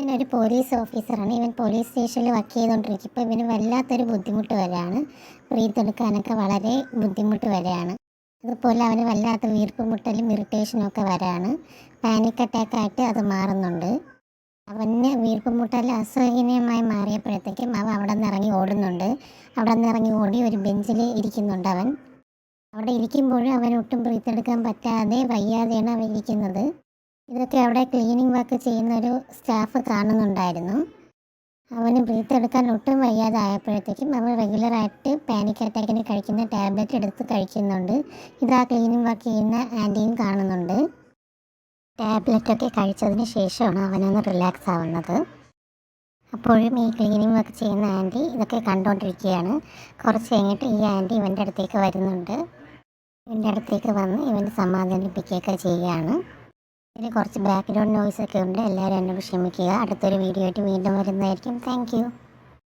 ഇവനൊരു പോലീസ് ഓഫീസറാണ്. ഇവൻ പോലീസ് സ്റ്റേഷനിൽ വർക്ക് ചെയ്തുകൊണ്ടിരിക്കും. ഇപ്പോൾ ഇവന് വല്ലാത്തൊരു ബുദ്ധിമുട്ട് വരെയാണ്. ബ്രീത്ത് എടുക്കാനൊക്കെ വളരെ ബുദ്ധിമുട്ട് വരെയാണ്. അതുപോലെ അവന് വല്ലാത്ത വീർപ്പ് മുട്ടലും ഇറിറ്റേഷനും ഒക്കെ വരാണ്. പാനിക് അറ്റാക്കായിട്ട് അത് മാറുന്നുണ്ട്. അവന് വീർപ്പ് മുട്ടൽ അസഹനീയമായി മാറിയപ്പോഴത്തേക്കും അവൻ അവിടെ നിന്ന് ഇറങ്ങി ഓടുന്നുണ്ട്. അവിടെ നിന്ന് ഇറങ്ങി ഓടി ഒരു ബെഞ്ചിൽ ഇരിക്കുന്നുണ്ട് അവൻ. അവിടെ ഇരിക്കുമ്പോഴും അവൻ ഒട്ടും ബ്രീത്ത് എടുക്കാൻ പറ്റാതെ വയ്യാതെയാണ് അവൻ ഇരിക്കുന്നത്. ഇതൊക്കെ അവിടെ ക്ലീനിങ് വർക്ക് ചെയ്യുന്ന ഒരു സ്റ്റാഫ് കാണുന്നുണ്ടായിരുന്നു. അവന് ബ്രീത്ത് എടുക്കാൻ ഒട്ടും വയ്യാതെ ആയപ്പോഴത്തേക്കും അവൻ റെഗുലറായിട്ട് പാനിക് അറ്റാക്കിന് കഴിക്കുന്ന ടാബ്ലറ്റ് എടുത്ത് കഴിക്കുന്നുണ്ട്. ഇത് ആ ക്ലീനിങ് വർക്ക് ചെയ്യുന്ന ആൻറ്റിയും കാണുന്നുണ്ട്. ടാബ്ലറ്റൊക്കെ കഴിച്ചതിന് ശേഷമാണ് അവനൊന്ന് റിലാക്സ് ആവുന്നത്. അപ്പോഴും ഈ ക്ലീനിങ് വർക്ക് ചെയ്യുന്ന ആൻറ്റി ഇതൊക്കെ കണ്ടുകൊണ്ടിരിക്കുകയാണ്. കുറച്ച് കഴിഞ്ഞിട്ട് ഈ ആൻറ്റി ഇവൻ്റെ അടുത്തേക്ക് വരുന്നുണ്ട്. ഇവൻ്റെ അടുത്തേക്ക് വന്ന് ഇവനെ സമാധാനിപ്പിക്കുകയൊക്കെ ചെയ്യുകയാണ്. ഇതിൽ കുറച്ച് ബാക്ക്ഗ്രൗണ്ട് നോയ്സൊക്കെ ഉണ്ട്. എല്ലാവരും എന്നോട് ക്ഷമിക്കുക. അടുത്തൊരു വീഡിയോ ആയിട്ട് വീണ്ടും വരുന്നതായിരിക്കും. Thank you.